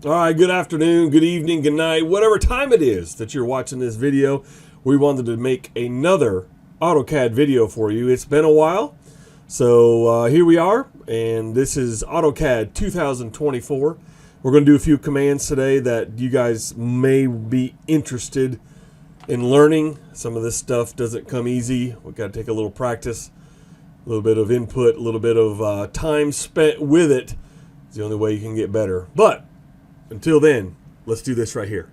All right, good afternoon, good evening, good night, whatever time it is that you're watching this video. We wanted to make another AutoCAD video for you. It's been a while, so here we are, and this is AutoCAD 2024. We're going to do a few commands today that you guys may be interested in learning. Some of this stuff doesn't come easy. We've got to take a little practice, a little bit of input, a little bit of time spent with it. It's the only way you can get better. But until then, let's do this right here.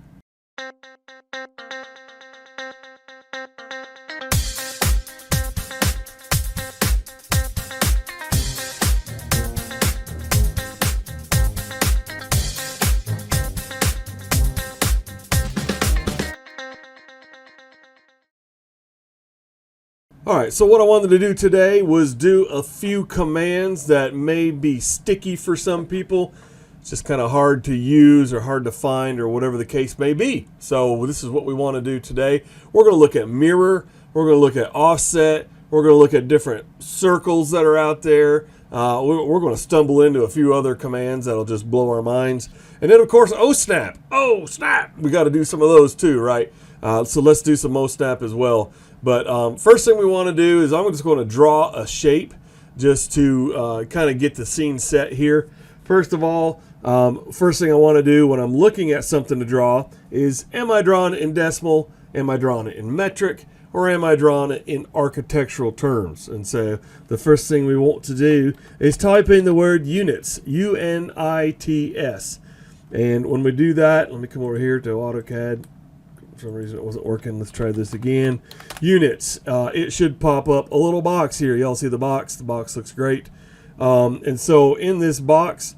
Alright, so what I wanted to do today was do a few commands that may be sticky for some people. It's just kind of hard to use or hard to find or whatever the case may be. So this is what we want to do today. We're going to look at mirror. We're going to look at offset. We're going to look at different circles that are out there. We're going to stumble into a few other commands that'll just blow our minds. And then, of course, O-snap. Oh, snap. We got to do some of those too, right? So let's do some O-snap as well. But first thing we want to do is I'm just going to draw a shape just to kind of get the scene set here. First of all, first thing I want to do when I'm looking at something to draw is, am I drawing it in decimal, am I drawing it in metric, or am I drawing it in architectural terms? And so the first thing we want to do is type in the word units, U-N-I-T-S. And when we do that, let me come over here to AutoCAD. For some reason it wasn't working. Let's try this again. Units. It should pop up a little box here. Y'all see the box? The box looks great. And so in this box,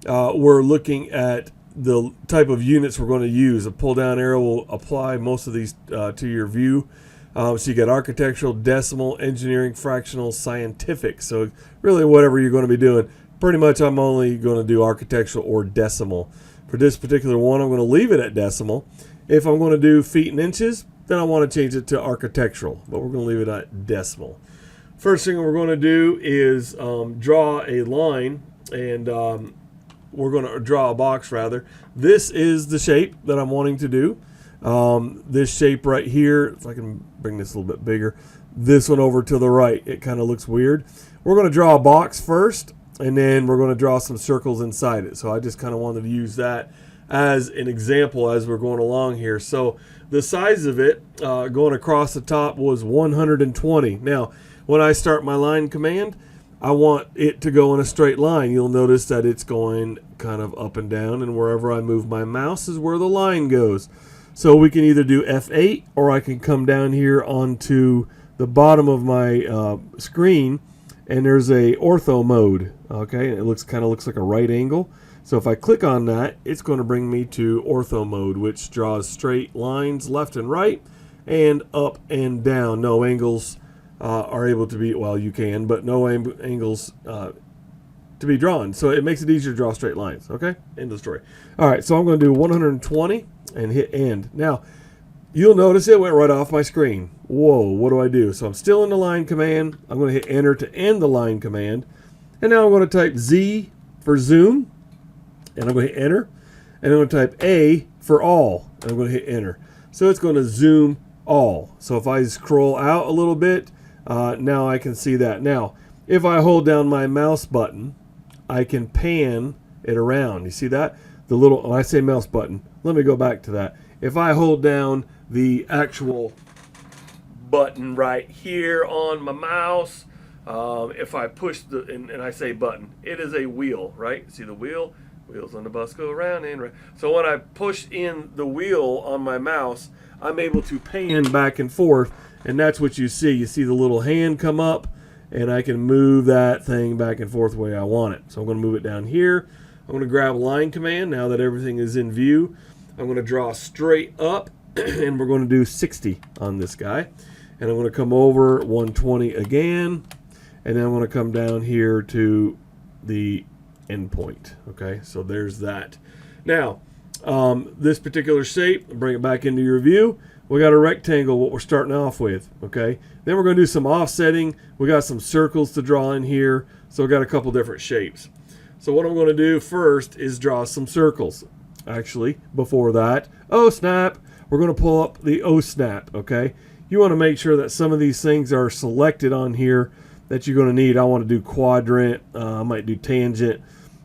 we're looking at the type of units we're going to use. A pull down arrow will apply most of these to your view. So you got architectural, decimal, engineering, fractional, scientific. So really whatever you're going to be doing. Pretty much I'm only going to do architectural or decimal. For this particular one, I'm going to leave it at decimal. If I'm going to do feet and inches, then I want to change it to architectural. But we're going to leave it at decimal. First thing we're going to do is draw a line, and we're going to draw a box rather. This is the shape that I'm wanting to do. This shape right here, if I can bring this a little bit bigger, this one over to the right, it kind of looks weird. We're going to draw a box first, and then we're going to draw some circles inside it. So I just kind of wanted to use that as an example as we're going along here. So the size of it going across the top was 120. Now, when I start my line command, I want it to go in a straight line. You'll notice that it's going kind of up and down, and wherever I move my mouse is where the line goes. So we can either do F8, or I can come down here onto the bottom of my screen, and there's a ortho mode. Okay, and it kind of looks like a right angle. So if I click on that, it's going to bring me to ortho mode, which draws straight lines left and right and up and down. No angles are able to be, well, you can, but no angles to be drawn. So it makes it easier to draw straight lines. Okay, end of the story. All right, so I'm going to do 120 and hit end. Now, you'll notice it went right off my screen. Whoa, what do I do? So I'm still in the line command. I'm going to hit enter to end the line command. And now I'm going to type Z for zoom. And I'm going to hit enter, and I'm going to type A for all, and I'm going to hit enter. So it's going to zoom all. So if I scroll out a little bit, now I can see that. Now, if I hold down my mouse button, I can pan it around. You see that? The little, when I say mouse button, let me go back to that. If I hold down the actual button right here on my mouse, if I push the, and I say button, it is a wheel, right? See the wheel? Wheels on the bus go around and around. So when I push in the wheel on my mouse, I'm able to pan back and forth, and that's what you see. You see the little hand come up, and I can move that thing back and forth the way I want it. So I'm going to move it down here. I'm going to grab line command now that everything is in view. I'm going to draw straight up, and we're going to do 60 on this guy. And I'm going to come over 120 again, and then I'm going to come down here to the endpoint. Okay, so there's that. Now, this particular shape, bring it back into your view. We got a rectangle, what we're starting off with. Okay, then we're going to do some offsetting. We got some circles to draw in here, so we got a couple different shapes. So what I'm going to do first is draw some circles. actually, before that. Oh, snap. We're going to pull up the O snap, okay? You want to make sure that some of these things are selected on here that you're going to need. I want to do quadrant. I might do tangent.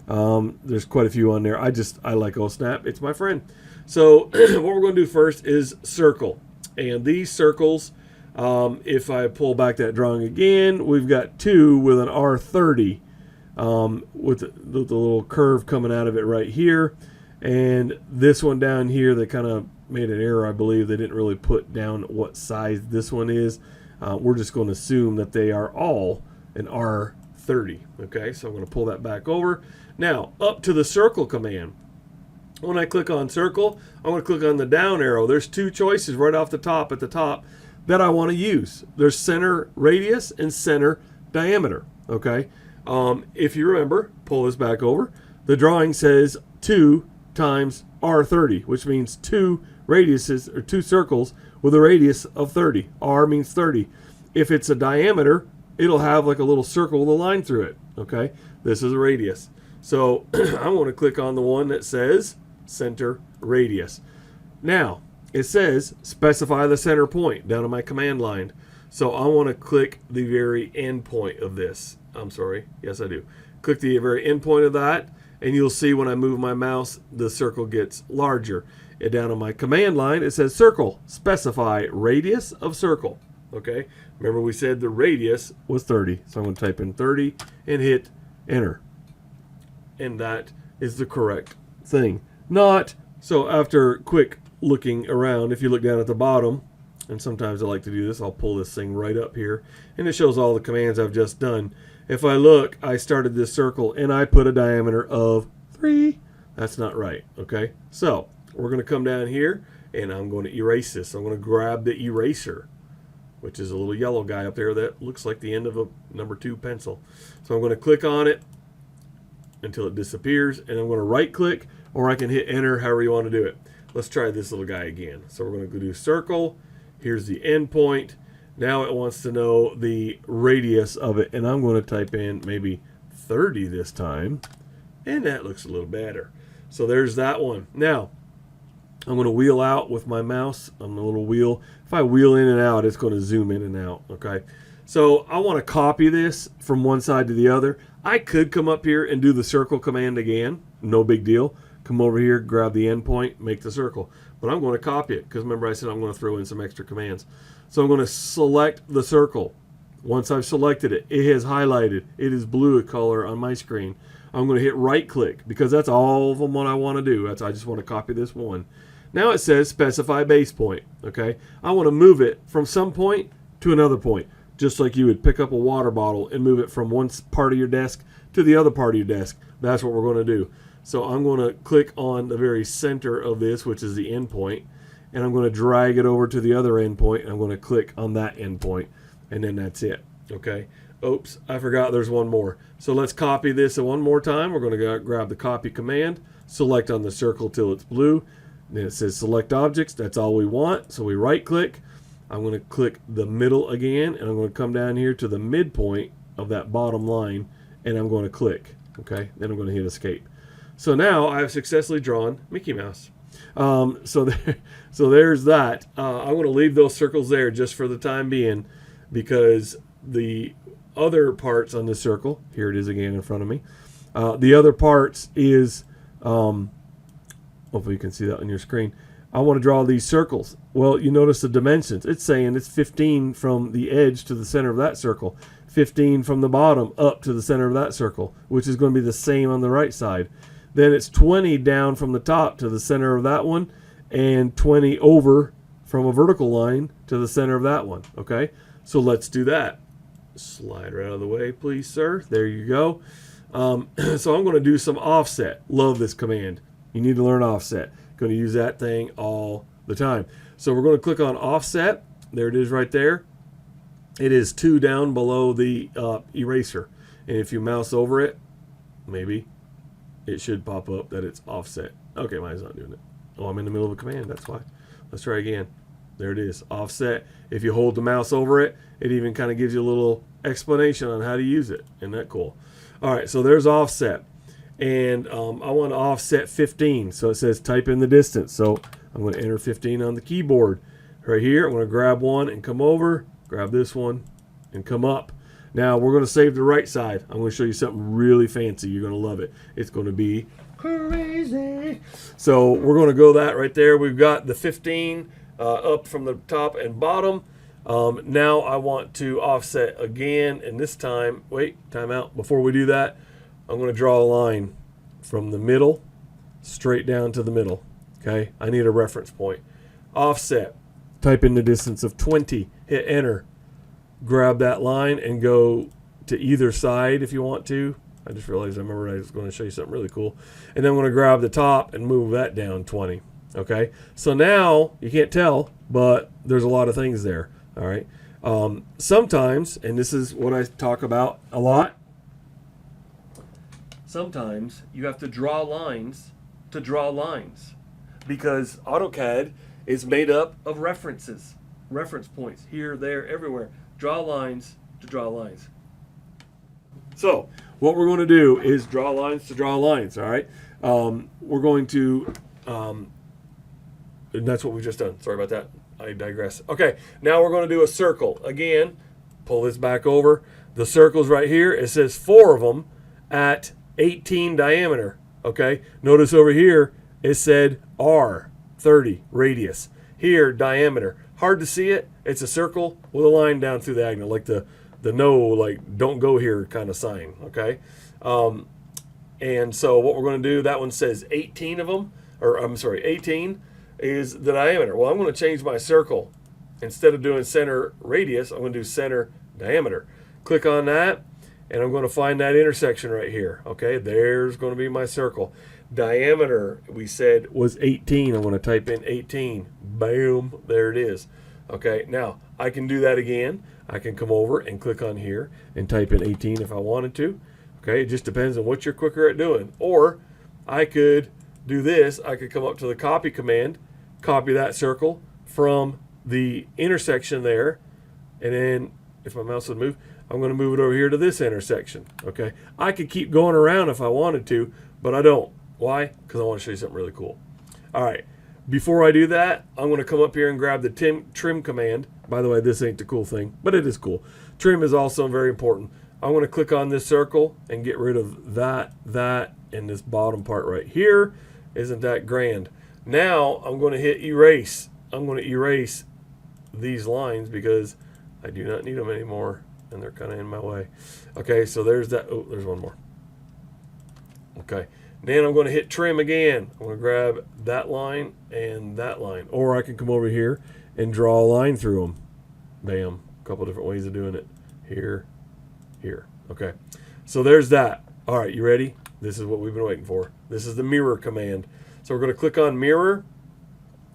There's quite a few on there. I like O snap. It's my friend. So what we're going to do first is circle. And these circles, if I pull back that drawing again, we've got two with an R30 with the little curve coming out of it right here. And this one down here, they kind of made an error, I believe. They didn't really put down what size this one is. We're just going to assume that they are all an R30. Okay, so I'm going to pull that back over. Now, up to the circle command. When I click on circle, I'm going to click on the down arrow. There's two choices right off the top at the top that I want to use. There's center radius and center diameter. Okay, if you remember, pull this back over. The drawing says 2 times R30, which means 2 radiuses or 2 circles with a radius of 30. R means 30. If it's a diameter, it'll have like a little circle with a line through it. Okay, this is a radius. So I want to click on the one that says center radius. Now it says specify the center point down on my command line. So I want to click the very end point of this. I'm sorry. Yes, I do. Click the very end point of that, and you'll see when I move my mouse, the circle gets larger. And down on my command line, it says circle, specify radius of circle. Okay. Remember we said the radius was 30. So I'm going to type in 30 and hit enter. And that is the correct thing. Not, so after quick looking around, if you look down at the bottom, and sometimes I like to do this, I'll pull this thing right up here, and it shows all the commands I've just done. If I look, I started this circle, and I put a diameter of 3. That's not right, okay? So we're going to come down here, and I'm going to erase this. I'm going to grab the eraser, which is a little yellow guy up there that looks like the end of a number 2 pencil. So I'm going to click on it until it disappears, and I'm going to right click, or I can hit enter, however you want to do it. Let's try this little guy again. So we're going to go do circle. Here's the end point. Now it wants to know the radius of it, and I'm going to type in maybe 30 this time, and that looks a little better. So there's that one. Now I'm going to wheel out with my mouse on the little wheel. If I wheel in and out, it's going to zoom in and out. Okay, so I want to copy this from one side to the other. I could come up here and do the circle command again. No big deal. Come over here, grab the endpoint, make the circle. But I'm going to copy it because remember I said I'm going to throw in some extra commands. So I'm going to select the circle. Once I've selected it, it has highlighted. It is blue color on my screen. I'm going to hit right click because that's all of them what I want to do. I just want to copy this one. Now it says specify base point. Okay, I want to move it from some point to another point. Just like you would pick up a water bottle and move it from one part of your desk to the other part of your desk. That's what we're going to do. So I'm going to click on the very center of this, which is the end point, and I'm going to drag it over to the other end point, and I'm going to click on that end point, and then that's it. Okay. Oops, I forgot there's one more. So let's copy this one more time. We're going to grab the copy command, select on the circle till it's blue. Then it says select objects. That's all we want. So we right click. I'm going to click the middle again, and I'm going to come down here to the midpoint of that bottom line, and I'm going to click. Okay, then I'm going to hit escape. So now I've successfully drawn Mickey Mouse. So there's that. I'm going to leave those circles there just for the time being because the other parts on the circle, here it is again in front of me, the other parts is, hopefully you can see that on your screen, I want to draw these circles. Well, you notice the dimensions. It's saying it's 15 from the edge to the center of that circle, 15 from the bottom up to the center of that circle, which is going to be the same on the right side. Then it's 20 down from the top to the center of that one, and 20 over from a vertical line to the center of that one. Okay, so let's do that. Slide right out of the way, please, sir. There you go. So I'm going to do some offset. Love this command. You need to learn offset. Going to use that thing all the time. So we're going to click on offset. There it is right there. It is 2 down below the eraser. And if you mouse over it, maybe it should pop up that it's offset. Okay, mine's not doing it. Oh, I'm in the middle of a command. That's why. Let's try again. There it is, offset. If you hold the mouse over it, it even kind of gives you a little explanation on how to use it. Isn't that cool? All right, so there's offset. and I want to offset 15. So it says type in the distance. So I'm going to enter 15 on the keyboard. Right here, I'm going to grab one and come over, grab this one, and come up. Now we're going to save the right side. I'm going to show you something really fancy. You're going to love it. It's going to be crazy. So we're going to go that right there. We've got the 15 up from the top and bottom. Now I want to offset again, and this time, wait, time out. Before we do that, I'm going to draw a line from the middle straight down to the middle. Okay, I need a reference point. Offset, type in the distance of 20, hit enter. Grab that line and go to either side if you want to. I just realized I was going to show you something really cool. And then I'm going to grab the top and move that down 20. Okay, so now you can't tell, but there's a lot of things there. All right. Sometimes, and this is what I talk about a lot, sometimes you have to draw lines to draw lines, because AutoCAD is made up of references, reference points here, there, everywhere. Draw lines to draw lines. So what we're going to do is draw lines to draw lines. All right. We're going to, and that's what we've just done. Sorry about that. I digress. Okay, now we're going to do a circle. Again, pull this back over. The circle's right here. It says 4 of them at 18 diameter. Okay, notice over here it said R, 30 radius. Here, diameter. Hard to see it. It's a circle with a line down through the diagonal, like the no, like don't go here kind of sign. Okay, and so what we're going to do, that one says 18 of them, or I'm sorry, 18 is the diameter. Well, I'm going to change my circle. Instead of doing center radius, I'm going to do center diameter. Click on that, and I'm going to find that intersection right here. Okay, there's going to be my circle. Diameter, we said, was 18. I'm going to type in 18. Boom, there it is. Okay, now I can do that again. I can come over and click on here and type in 18 if I wanted to. Okay, it just depends on what you're quicker at doing. Or I could do this. I could come up to the copy command, copy that circle from the intersection there, and then if my mouse would move, I'm going to move it over here to this intersection. Okay, I could keep going around if I wanted to, but I don't. Why? Because I want to show you something really cool. All right, before I do that, I'm going to come up here and grab the trim command. By the way, this ain't the cool thing, but it is cool. Trim is also very important. I'm going to click on this circle and get rid of that, and this bottom part right here. Isn't that grand? Now I'm going to hit erase. I'm going to erase these lines because I do not need them anymore, and they're kind of in my way. Okay, so there's that. Oh, there's one more. Okay, then I'm going to hit trim again. I'm going to grab that line and that line, or I can come over here and draw a line through them. Bam, a couple different ways of doing it. Here, here. Okay, so there's that. All right, you ready? This is what we've been waiting for. This is the mirror command. So we're going to click on mirror,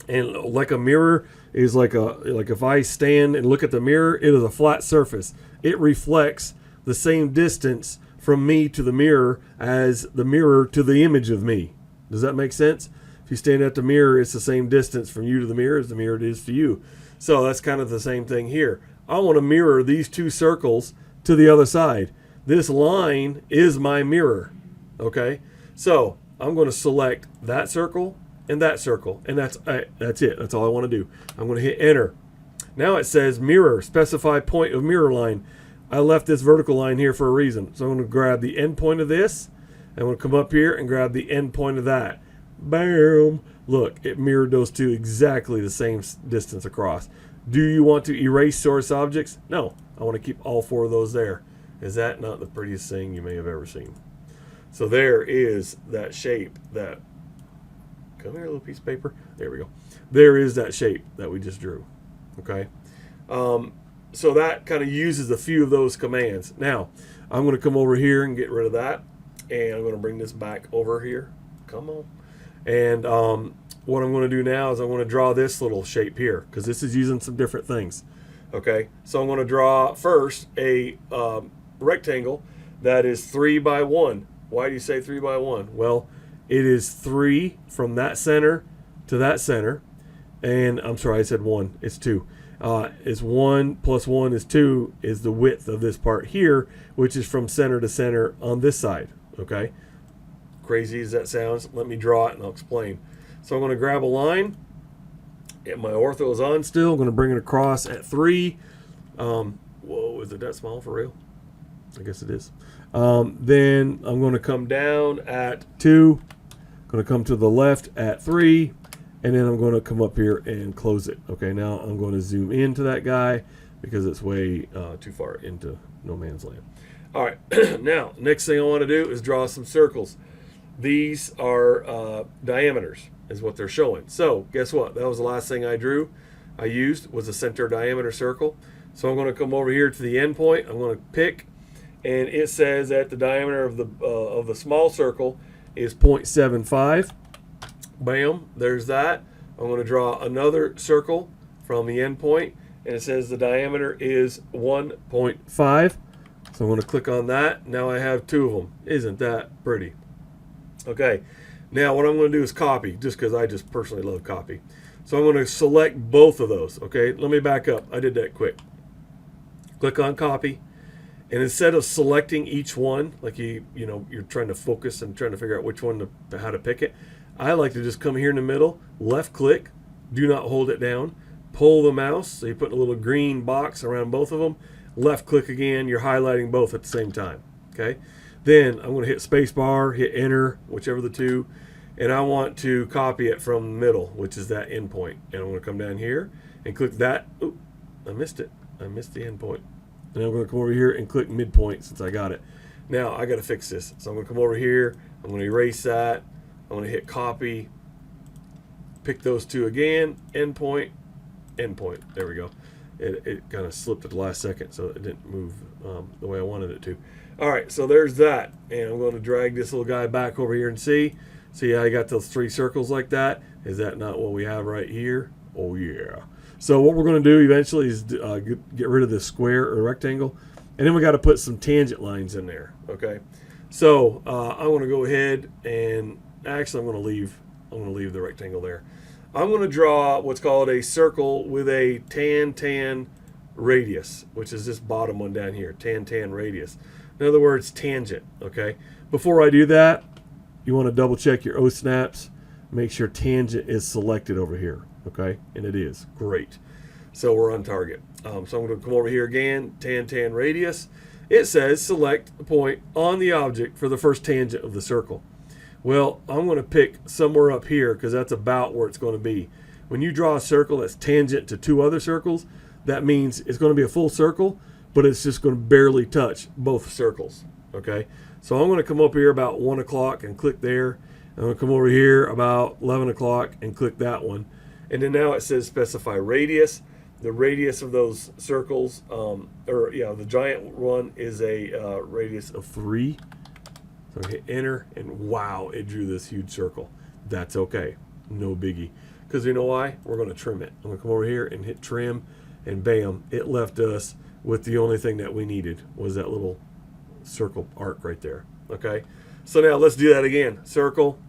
and like a mirror is like if I stand and look at the mirror, it is a flat surface. It reflects the same distance from me to the mirror as the mirror to the image of me. Does that make sense? If you stand at the mirror, it's the same distance from you to the mirror as the mirror is to you. So that's kind of the same thing here. I want to mirror these two circles to the other side. This line is my mirror. Okay, so I'm going to select that circle, and that's it. That's all I want to do. I'm going to hit enter. Now it says mirror, specify point of mirror line. I left this vertical line here for a reason. So I'm going to grab the end point of this. I'm going to come up here and grab the end point of that. Boom. Look, it mirrored those two exactly the same distance across. Do you want to erase source objects? No. I want to keep all 4 of those there. Is that not the prettiest thing you may have ever seen? So there is that shape that, come here, a little piece of paper. There we go. There is that shape that we just drew. Okay. So that kind of uses a few of those commands. Now, I'm going to come over here and get rid of that. And I'm going to bring this back over here. Come on. And what I'm going to do now is I'm going to draw this little shape here, because this is using some different things. Okay. So I'm going to draw first a rectangle that is 3 by 1. Why do you say 3 by 1? Well, it is 3 from that center to that center. And I'm sorry, I said 1. It's 2. Is 1 plus 1 is 2 is the width of this part here, which is from center to center on this side. Okay. crazy as that sounds, let me draw it and I'll explain. So I'm going to grab a line. And my ortho is on still. I'm going to bring it across at 3. Whoa, is it that small for real? I guess it is. Then I'm going to come down at 2. Going to come to the left at 3. And then I'm going to come up here and close it. Okay, now I'm going to zoom into that guy because it's way too far into no man's land. All right, now, next thing I want to do is draw some circles. These are diameters, is what they're showing. So, guess what? That was the last thing I used was a center diameter circle. So I'm going to come over here to the end point. I'm going to pick, and it says that the diameter of the small circle is 0.75. Bam, there's that. I'm going to draw another circle from the end point, and it says the diameter is 1.5. So I'm going to click on that. Now I have 2 of them. Isn't that pretty? Okay, now what I'm going to do is copy, just because I just personally love copy. So I'm going to select both of those. Okay, let me back up. I did that quick. Click on copy, and instead of selecting each one, like you're trying to focus and trying to figure out which one how to pick it, I like to just come here in the middle, left click, do not hold it down, pull the mouse, so you put a little green box around both of them, left click again, you're highlighting both at the same time. Okay, then I'm going to hit space bar, hit enter, whichever the two, and I want to copy it from the middle, which is that end point. And I'm going to come down here and click that. Oop, I missed it. I missed the end point. And I'm going to come over here and click midpoint since I got it. Now I got to fix this. So I'm going to come over here. I'm going to erase that. I'm going to hit copy. Pick those two again. End point. End point. There we go. It kind of slipped at the last second, so it didn't move the way I wanted it to. All right, so there's that. And I'm going to drag this little guy back over here and see. See how I got those 3 circles like that? Is that not what we have right here? Oh, yeah. So what we're going to do eventually is get rid of this square or rectangle, and then we got to put some tangent lines in there. Okay. So I want to go ahead and actually I'm going to leave the rectangle there. I'm going to draw what's called a circle with a tan radius, which is this bottom one down here, tan radius. In other words, tangent. Okay. Before I do that, you want to double check your O snaps. Make sure tangent is selected over here. Okay, and it is. Great. So we're on target. So I'm going to come over here again, tan radius. It says select the point on the object for the first tangent of the circle. Well, I'm going to pick somewhere up here because that's about where it's going to be. When you draw a circle that's tangent to 2 other circles, that means it's going to be a full circle, but it's just going to barely touch both circles. Okay, so I'm going to come up here about 1 o'clock and click there. I'm going to come over here about 11 o'clock and click that one. And then now it says specify radius. The radius of those circles, the giant one is a radius of 3. So I hit enter, and wow, it drew this huge circle. That's okay, no biggie. Because you know why? We're going to trim it. I'm going to come over here and hit trim, and bam, it left us with the only thing that we needed was that little circle arc right there. Okay, so now let's do that again. Circle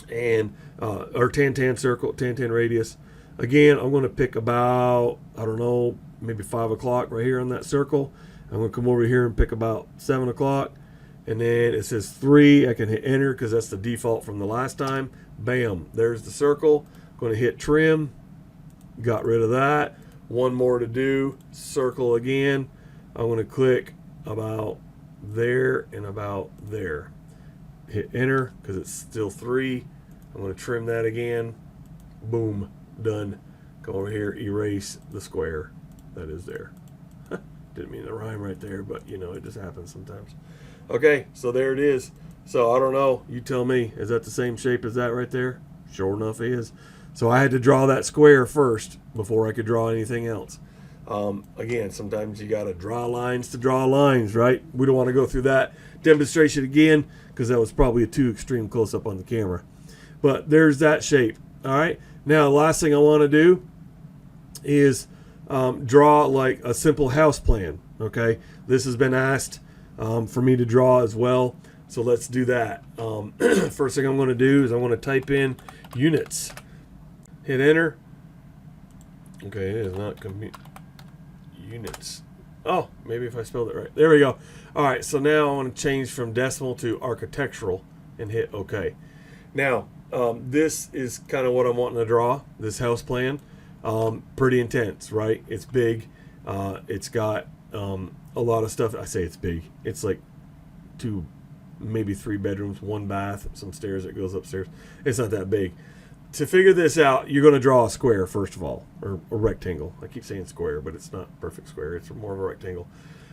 and our tan circle, tan radius. Again, I'm going to pick about, I don't know, maybe 5 o'clock right here on that circle. I'm going to come over here and pick about 7 o'clock. And then it says 3. I can hit enter because that's the default from the last time. Bam, there's the circle. Going to hit trim. Got rid of that. One more to do. Circle again. I'm going to click about there and about there. Hit enter because it's still 3. I'm going to trim that again. Boom, done. Go over here, erase the square that is there. Didn't mean to rhyme right there, but it just happens sometimes. Okay, so there it is. So I don't know, you tell me, is that the same shape as that right there? Sure enough it is. So I had to draw that square first before I could draw anything else. Again, sometimes you got to draw lines to draw lines, right? We don't want to go through that demonstration again because that was probably a too extreme close-up on the camera. But there's that shape. All right. Now, the last thing I want to do is draw like a simple house plan. Okay. This has been asked for me to draw as well. So let's do that. First thing I'm going to do is I want to type in units. Hit enter. Okay, it is not units. Oh, maybe if I spelled it right. There we go. All right, so now I want to change from decimal to architectural. and hit OK. Now, this is kind of what I'm wanting to draw, this house plan. Pretty intense, right? It's big. It's got a lot of stuff. I say it's big. It's like 2, maybe 3 bedrooms, 1 bath, some stairs that goes upstairs. It's not that big. To figure this out, you're going to draw a square first of all, or a rectangle. I keep saying square, but it's not perfect square. It's more of a rectangle.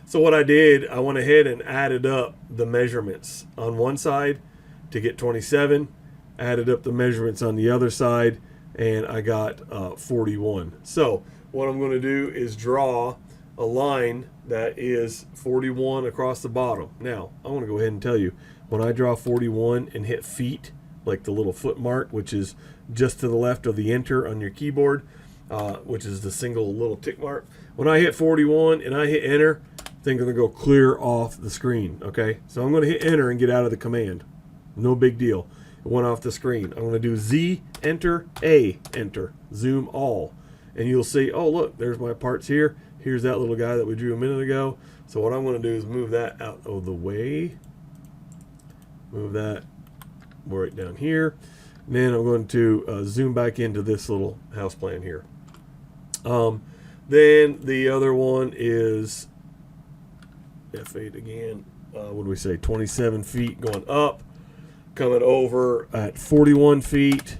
So what I did, I went ahead and added up the measurements on one side to get 27, added up the measurements on the other side, and I got 41. So what I'm going to do is draw a line that is 41 across the bottom. Now, I want to go ahead and tell you, when I draw 41 and hit feet, like the little foot mark, which is just to the left of the enter on your keyboard, which is the single little tick mark. When I hit 41 and I hit enter, things are going to go clear off the screen, okay? So I'm going to hit enter and get out of the command. No big deal. It went off the screen. I'm going to do Z, enter, A, enter, zoom all. And you'll see, oh, look, there's my parts here. Here's that little guy that we drew a minute ago. So what I'm going to do is move that out of the way. Move that right down here. And then I'm going to zoom back into this little house plan here. Then the other one is F8 again. What do we say? 27 feet going up, coming over at 41 feet,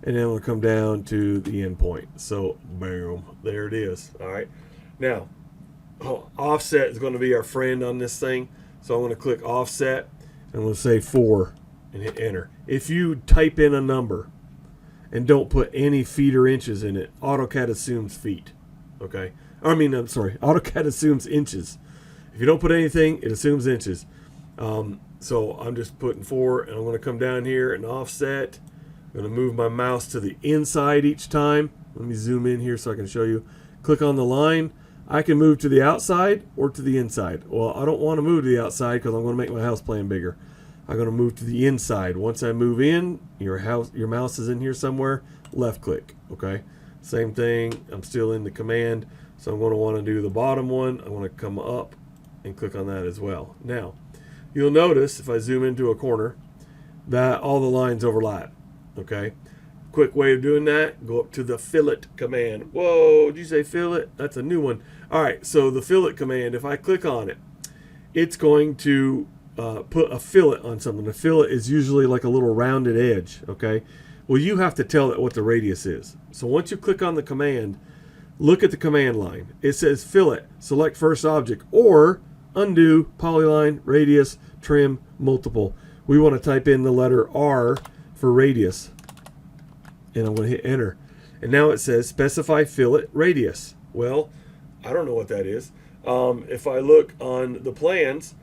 and then we'll come down to the end point. So, boom, there it is. All right. Now, offset is going to be our friend on this thing. So I'm going to click offset, and we'll say 4 and hit enter. If you type in a number and don't put any feet or inches in it, AutoCAD assumes feet. Okay? I'm sorry. AutoCAD assumes inches. If you don't put anything, it assumes inches. So I'm just putting 4, and I'm going to come down here and offset. I'm going to move my mouse to the inside each time. Let me zoom in here so I can show you. Click on the line. I can move to the outside or to the inside. Well, I don't want to move to the outside because I'm going to make my house plan bigger. I'm going to move to the inside. Once I move in, your mouse is in here somewhere. Left click. Okay. Same thing. I'm still in the command, so I'm going to want to do the bottom one. I want to come up and click on that as well. Now, you'll notice if I zoom into a corner that all the lines overlap. Okay. Quick way of doing that, go up to the fillet command. Whoa, did you say fillet? That's a new one. All right, so the fillet command, if I click on it, it's going to put a fillet on something. A fillet is usually like a little rounded edge, okay? Well, you have to tell it what the radius is. So once you click on the command, look at the command line. It says fillet, select first object, or undo, polyline, radius, trim, multiple. We want to type in the letter R for radius. And I'm going to hit enter. And now it says specify fillet radius. Well, I don't know what that is. If I look on the plans,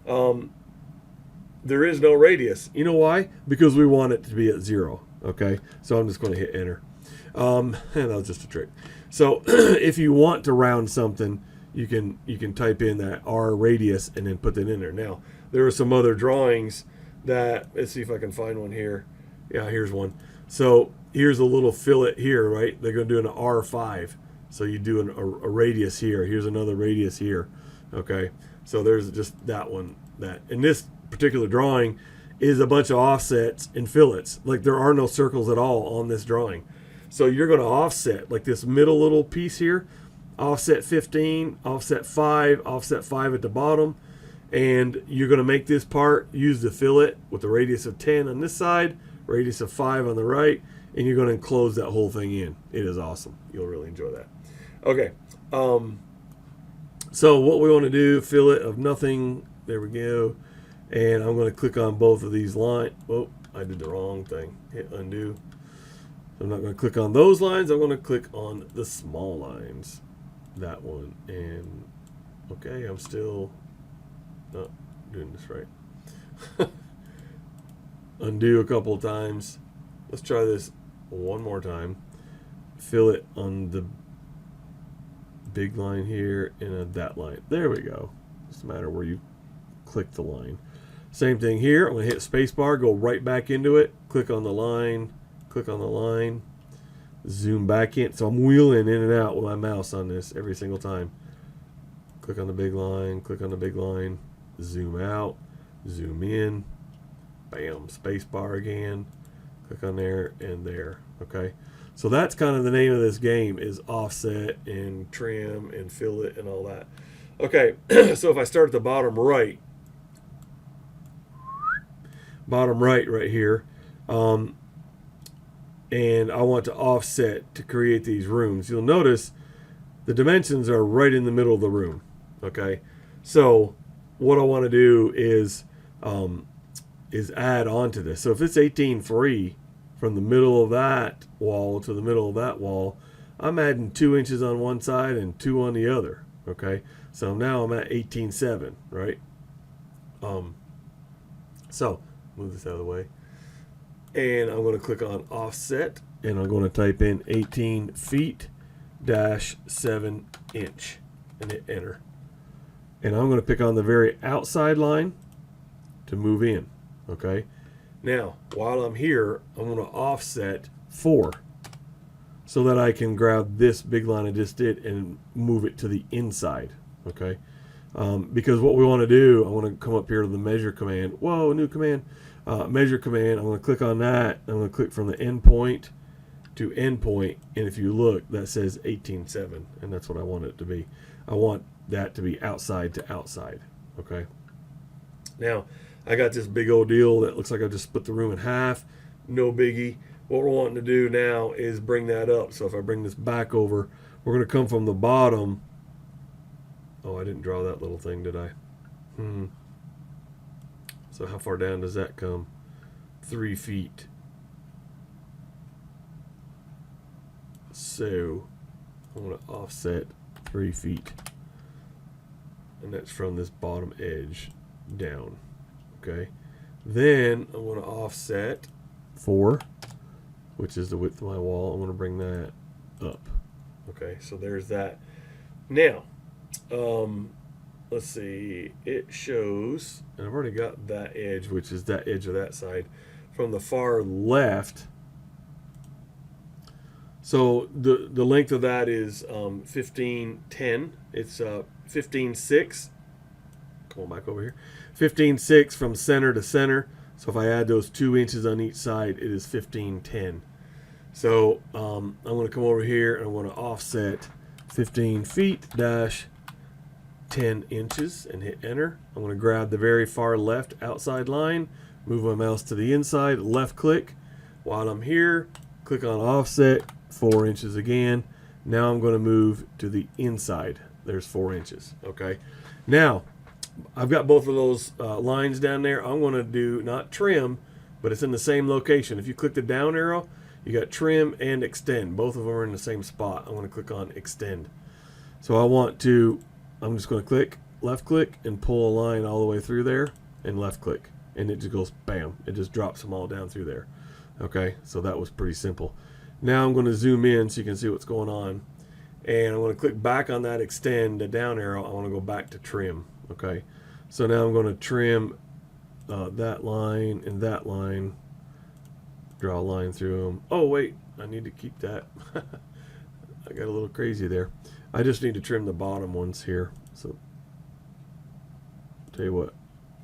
there is no radius. You know why? Because we want it to be at 0. Okay, so I'm just going to hit enter. And that was just a trick. So if you want to round something, you can type in that R radius and then put that in there. Now, there are some other drawings that, let's see if I can find one here. Yeah, here's one. So here's a little fillet here, right? They're going to do an R5. So you do a radius here. Here's another radius here. Okay, so there's just that one. That in this particular drawing is a bunch of offsets and fillets. Like there are no circles at all on this drawing. So you're going to offset like this middle little piece here. Offset 15, offset 5, offset 5 at the bottom. And you're going to make this part, use the fillet with the radius of 10 on this side, radius of 5 on the right, and you're going to enclose that whole thing in. It is awesome. You'll really enjoy that. Okay. So what we want to do, fillet of nothing. There we go. And I'm going to click on both of these lines. Oh, I did the wrong thing. Hit undo. So I'm not going to click on those lines. I'm going to click on the small lines. That one. And okay, I'm still not doing this right. Undo a couple of times. Let's try this one more time. Fillet on the big line here and that line. There we go. Doesn't matter where you click the line. Same thing here. I'm going to hit spacebar, go right back into it, click on the line, zoom back in. So I'm wheeling in and out with my mouse on this every single time. Click on the big line, zoom out, zoom in, bam, space bar again, click on there and there. Okay, so that's kind of the name of this game, is offset and trim and fillet and all that. Okay, so if I start at the bottom right right here, and I want to offset to create these rooms, you'll notice the dimensions are right in the middle of the room. Okay, so what I want to do is add on to this. So if it's 18.3 from the middle of that wall to the middle of that wall, I'm adding 2 inches on one side and 2 on the other. Okay, so now I'm at 18.7, right? So move this out of the way, and I'm going to click on offset, and I'm going to type in 18 feet dash 7 inch and hit enter. And I'm going to pick on the very outside line to move in. Okay, now while I'm here, I'm going to offset 4 so that I can grab this big line I just did and move it to the inside. Okay, because what we want to do, I want to come up here to the measure command. Whoa, new command, measure command. I'm going to click on that. I'm going to click from the end point to end point, and if you look, that says 18.7, and that's what I want it to be. I want that to be outside to outside. Okay, now I got this big old deal that looks like I just split the room in half. No biggie. What we're wanting to do now is bring that up. So if I bring this back over, we're going to come from the bottom. Oh, I didn't draw that little thing, did I? So how far down does that come? 3 feet. So I'm going to offset 3 feet, and that's from this bottom edge down. Okay, then I'm going to offset 4, which is the width of my wall. I'm going to bring that up. Okay, so there's that. Now let's see, it shows, and I've already got that edge, which is that edge of that side, from the far left. So the length of that is 15.10. It's 15.6. Come on back over here. 15.6 from center to center. So if I add those 2 inches on each side, it is 15.10. So I'm going to come over here and I'm going to offset 15 feet dash 10 inches and hit enter. I'm going to grab the very far left outside line, move my mouse to the inside, left click. While I'm here, click on offset 4 inches again. Now I'm going to move to the inside. There's 4 inches. Okay, now I've got both of those lines down there. I'm going to do not trim, but it's in the same location. If you click the down arrow, you got trim and extend. Both of them are in the same spot. I'm going to click on extend. So I'm just going to left click and pull a line all the way through there, and left click, and it just goes bam. It just drops them all down through there. Okay, so that was pretty simple. Now I'm going to zoom in so you can see what's going on, and I'm going to click back on that extend, the down arrow. I want to go back to trim. Okay, so now I'm going to trim that line and that line, draw a line through them. Oh wait, I need to keep that. I got a little crazy there. I just need to trim the bottom ones here. So tell you what,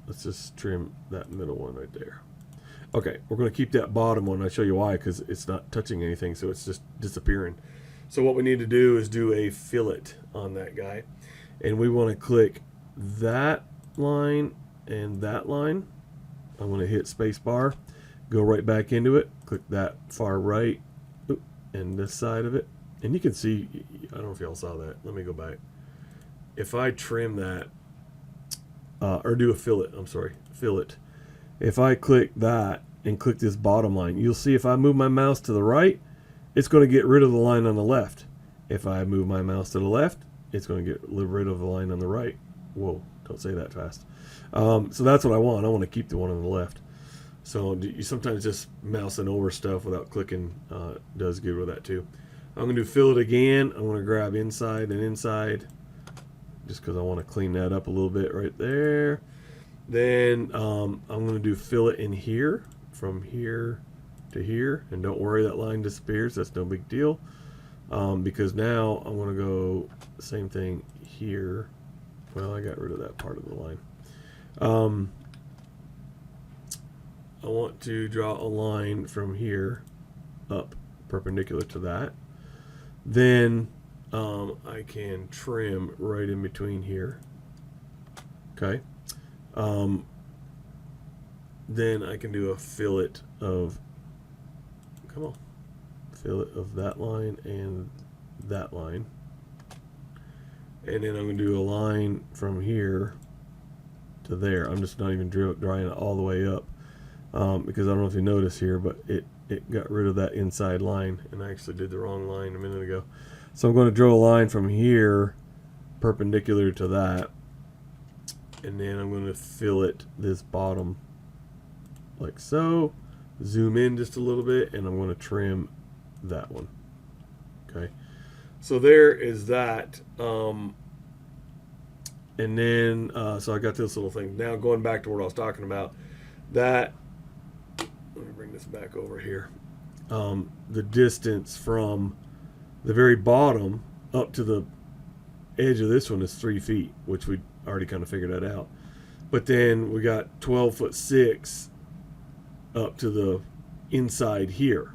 let's just trim that middle one right there. Okay, we're going to keep that bottom one. I'll show you why, because it's not touching anything, so it's just disappearing. So what we need to do is do a fillet on that guy, and we want to click that line and that line. I'm going to hit space bar, go right back into it, click that far right and this side of it, and you can see, I don't know if y'all saw that. Let me go back. If I trim that or do a fillet, fillet. If I click that and click this bottom line, you'll see if I move my mouse to the right, it's going to get rid of the line on the left. If I move my mouse to the left, it's going to get rid of the line on the right. Whoa, don't say that fast. So that's what I want. I want to keep the one on the left. So you sometimes just mousing over stuff without clicking does good with that too. I'm going to do fillet again. I'm going to grab inside and inside just because I want to clean that up a little bit right there. Then I'm going to do fillet in here, from here to here, and don't worry, that line disappears. That's no big deal, because now I'm going to go the same thing here. Well, I got rid of that part of the line. I want to draw a line from here up perpendicular to that. Then I can trim right in between here. Okay. Then I can do a fillet of, fillet of that line and that line. And then I'm going to do a line from here to there. I'm just not even drawing it all the way up because I don't know if you notice here, but it got rid of that inside line, and I actually did the wrong line a minute ago. So I'm going to draw a line from here perpendicular to that, and then I'm going to fillet this bottom like so, zoom in just a little bit, and I'm going to trim that one. Okay, so there is that. And then so I got this little thing. Now going back to what I was talking about, that, let me bring this back over here. The distance from the very bottom up to the edge of this one is 3 feet, which we already kind of figured that out. But then we got 12'6" up to the inside here.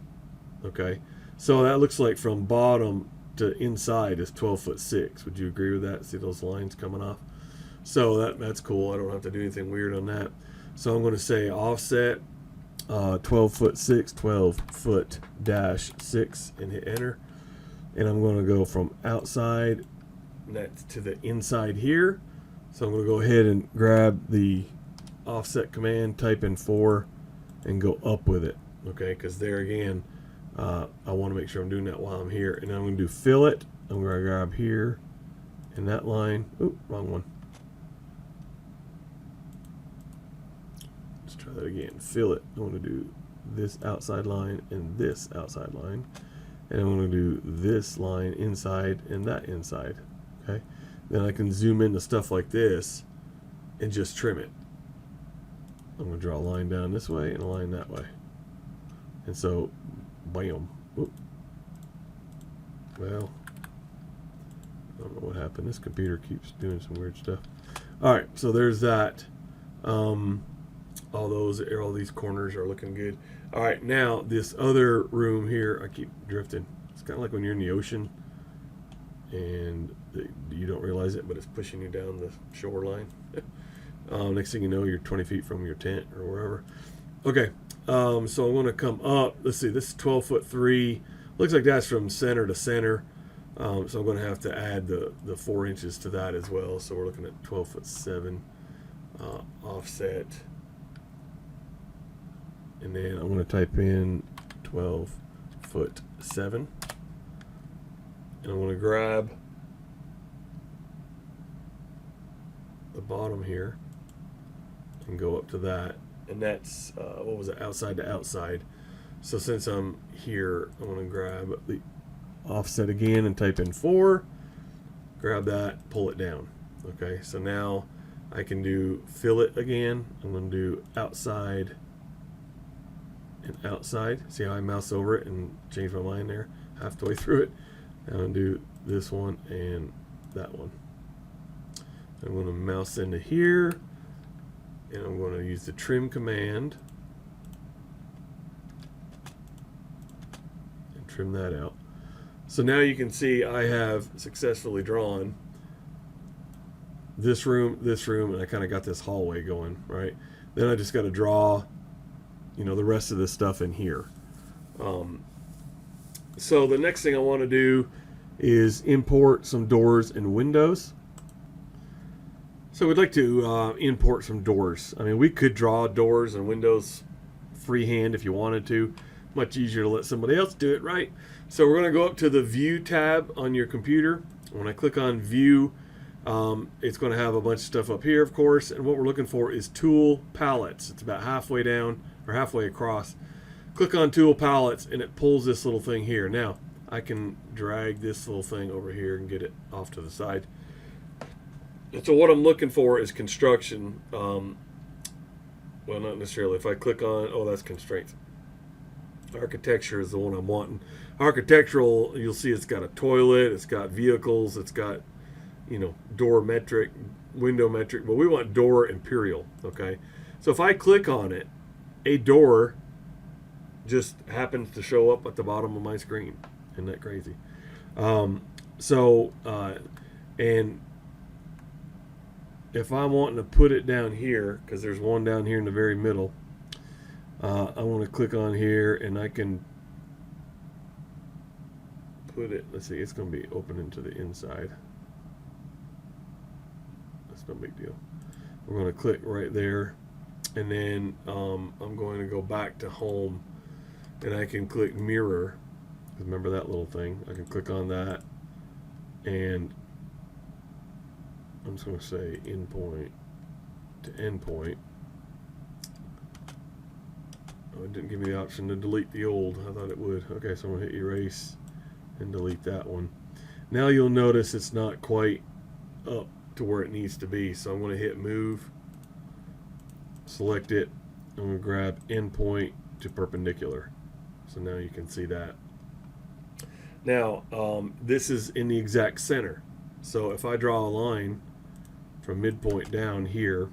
Okay, so that looks like from bottom to inside is 12'6". Would you agree with that? See those lines coming off? So that's cool. I don't have to do anything weird on that. So I'm going to say offset 12'6", 12'-6", and hit enter. And I'm going to go from outside that's to the inside here. So I'm going to go ahead and grab the offset command, type in 4, and go up with it. Okay, because there again, I want to make sure I'm doing that while I'm here. And then I'm going to do fillet. I'm going to grab here in that line. Oop, wrong one. Let's try that again. Fillet. I want to do this outside line and this outside line. And I'm going to do this line inside and that inside. Okay. Then I can zoom into stuff like this and just trim it. I'm going to draw a line down this way and a line that way. And so, bam. Oop. Well, I don't know what happened. This computer keeps doing some weird stuff. All right, so there's that. All these corners are looking good. All right, now this other room here, I keep drifting. It's kind of like when you're in the ocean and you don't realize it, but it's pushing you down the shoreline. Next thing you know, you're 20 feet from your tent or wherever. Okay, so I'm going to come up. Let's see, this is 12'3". Looks like that's from center to center. So I'm going to have to add the 4 inches to that as well. So we're looking at 12'7" offset. And then I'm going to type in 12'7". And I'm going to grab the bottom here and go up to that. And that's, what was it, outside to outside. So since I'm here, I'm going to grab the offset again and type in 4. Grab that, pull it down. Okay, so now I can do fillet again. I'm going to do outside and outside. See how I mouse over it and change my mind there halfway through it. I'm going to do this one and that one. I'm going to mouse into here, and I'm going to use the trim command and trim that out. So now you can see I have successfully drawn this room, and I kind of got this hallway going, right? Then I just got to draw, the rest of this stuff in here. So the next thing I want to do is import some doors and windows. So we'd like to import some doors. I mean, we could draw doors and windows freehand if you wanted to. Much easier to let somebody else do it, right? So we're going to go up to the View tab on your computer. When I click on View, it's going to have a bunch of stuff up here, of course. And what we're looking for is Tool Palettes. It's about halfway down or halfway across. Click on Tool Palettes, and it pulls this little thing here. Now, I can drag this little thing over here and get it off to the side. And so what I'm looking for is construction. Well, not necessarily. If I click on, that's constraints. Architecture is the one I'm wanting. Architectural, you'll see it's got a toilet, it's got vehicles, it's got, door metric, window metric, but we want door imperial, okay? So if I click on it, a door just happens to show up at the bottom of my screen. Isn't that crazy? And if I'm wanting to put it down here, because there's one down here in the very middle, I want to click on here and I can put it, let's see, it's going to be opening to the inside. That's no big deal. We're going to click right there, and then I'm going to go back to home, and I can click mirror. Remember that little thing? I can click on that, and I'm just going to say endpoint to endpoint. Oh, it didn't give me the option to delete the old. I thought it would. Okay, so I'm going to hit erase and delete that one. Now you'll notice it's not quite up to where it needs to be. So I'm going to hit move, select it. I'm going to grab endpoint to perpendicular. So now you can see that. Now, this is in the exact center. So if I draw a line from midpoint down here,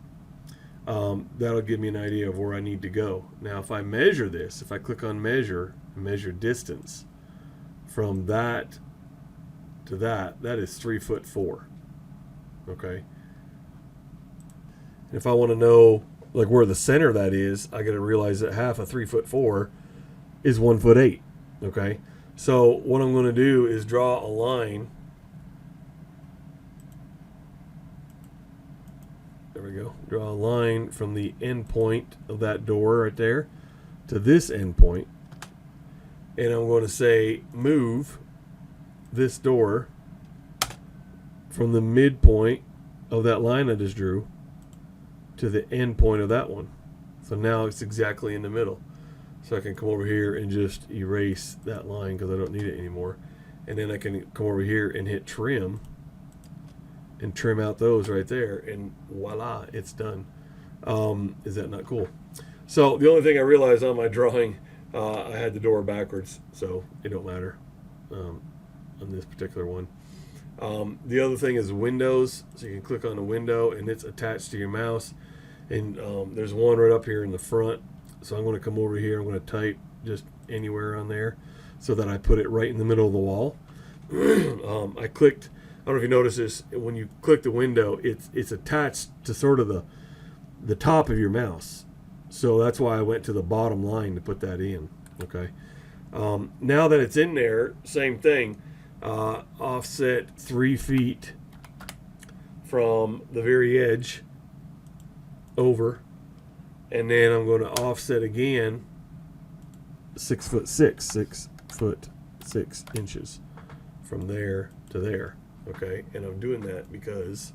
that'll give me an idea of where I need to go. Now, if I measure this, if I click on measure, measure distance from that to that, that is 3'4". Okay. And if I want to know like where the center of that is, I got to realize that half of 3'4" is 1'8". Okay. So what I'm going to do is draw a line. There we go. Draw a line from the end point of that door right there to this end point. And I'm going to say move this door from the midpoint of that line I just drew to the end point of that one. So now it's exactly in the middle. So I can come over here and just erase that line because I don't need it anymore. And then I can come over here and hit trim and trim out those right there, and voila, it's done. Is that not cool? So the only thing I realized on my drawing, I had the door backwards, so it don't matter on this particular one. The other thing is windows. So you can click on a window and it's attached to your mouse. And there's one right up here in the front. So I'm going to come over here. I'm going to type just anywhere on there so that I put it right in the middle of the wall. I clicked. I don't know if you notice this. When you click the window, it's attached to sort of the top of your mouse. So that's why I went to the bottom line to put that in. Okay. Now that it's in there, same thing. Offset 3 feet from the very edge over, and then I'm going to offset again 6'6" from there to there. Okay, and I'm doing that because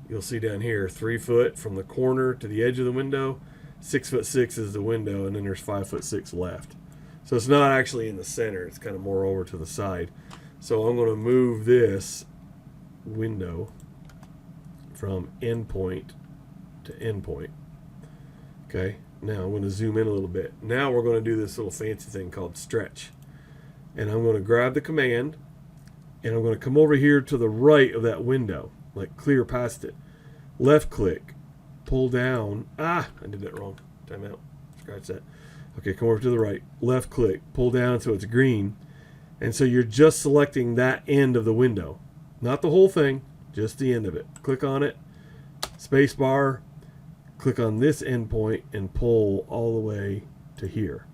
you'll see down here 3 foot from the corner to the edge of the window, 6'6" is the window, and then there's 5'6" left. So it's not actually in the center, it's kind of more over to the side. So I'm going to move this window from endpoint to endpoint. Okay, now I'm going to zoom in a little bit. Now we're going to do this little fancy thing called stretch. And I'm going to grab the command, and I'm going to come over here to the right of that window, like clear past it. Left click, pull down. I did that wrong. Time out. Scratch that. Okay, come over to the right. Left click, pull down so it's green. And so you're just selecting that end of the window. Not the whole thing, just the end of it. Click on it, space bar, click on this endpoint, and pull all the way to here.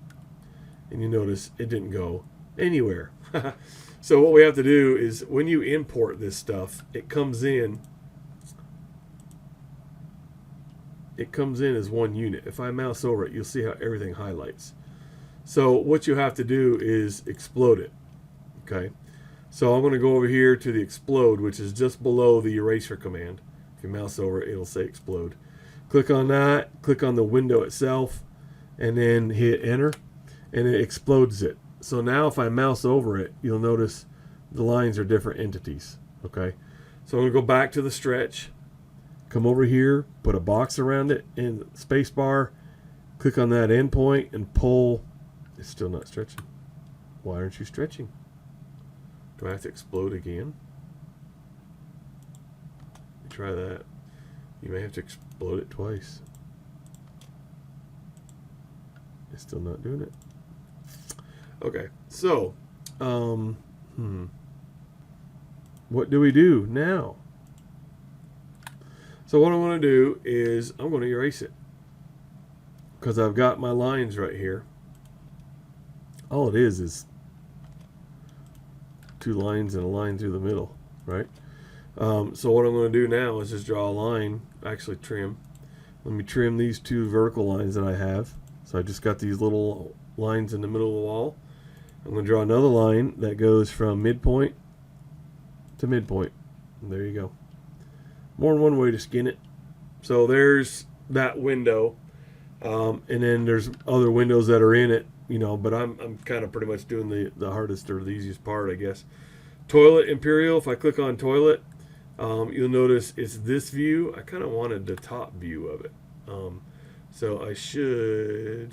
And you notice it didn't go anywhere. So what we have to do is when you import this stuff, it comes in as one unit. If I mouse over it, you'll see how everything highlights. So what you have to do is explode it. Okay, so I'm going to go over here to the explode, which is just below the eraser command. If you mouse over it, it'll say explode. Click on that, click on the window itself, and then hit enter, and it explodes it. So now if I mouse over it, you'll notice the lines are different entities. Okay, so I'm going to go back to the stretch, come over here, put a box around it in space bar, click on that endpoint, and pull. It's still not stretching. Why aren't you stretching? Do I have to explode again? Try that. You may have to explode it twice. Still not doing it. Okay, so, what do we do now? So what I'm going to do is I'm going to erase it because I've got my lines right here. All it is 2 lines and a line through the middle, right? So what I'm going to do now is just draw a line, actually trim. Let me trim these 2 vertical lines that I have. So I just got these little lines in the middle of the wall. I'm going to draw another line that goes from midpoint to midpoint. And there you go. More than one way to skin it. So there's that window. And then there's other windows that are in it, you know, but I'm kind of pretty much doing the hardest or the easiest part, I guess. Toilet Imperial, if I click on toilet, you'll notice it's this view. I kind of wanted the top view of it. So I should,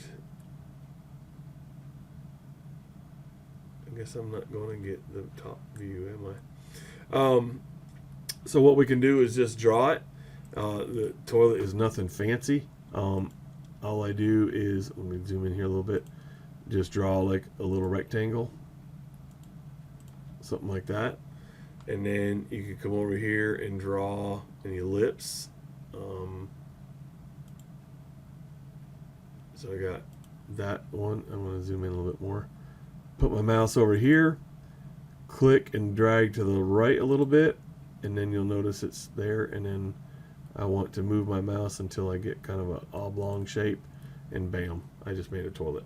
I guess I'm not going to get the top view, am I? So what we can do is just draw it. The toilet is nothing fancy. All I do is, let me zoom in here a little bit, just draw like a little rectangle, something like that. And then you can come over here and draw an ellipse. So I got that one. I'm going to zoom in a little bit more. Put my mouse over here, click and drag to the right a little bit, and then you'll notice it's there. And then I want to move my mouse until I get kind of an oblong shape, and bam, I just made a toilet.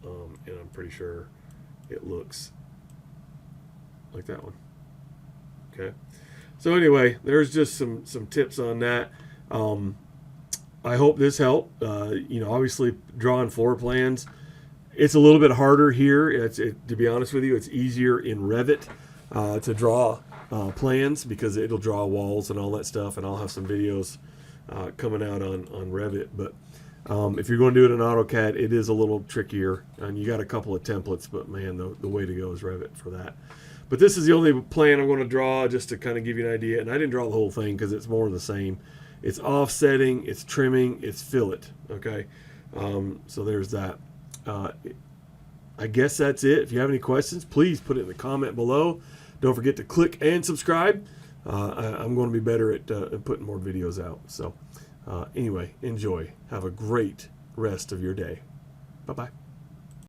And I'm pretty sure it looks like that one. Okay. So anyway, there's just some tips on that. I hope this helped. You know, obviously drawing floor plans, it's a little bit harder here. To be honest with you, it's easier in Revit to draw plans because it'll draw walls and all that stuff, and I'll have some videos coming out on Revit. But if you're going to do it in AutoCAD, it is a little trickier, and you got a couple of templates, but man, the way to go is Revit for that. But this is the only plan I'm going to draw just to kind of give you an idea, and I didn't draw the whole thing because it's more of the same. It's offsetting, it's trimming, it's fillet, okay? So there's that. I guess that's it. If you have any questions, please put it in the comment below. Don't forget to click and subscribe. I'm going to be better at putting more videos out. So anyway, enjoy. Have a great rest of your day. Bye-bye.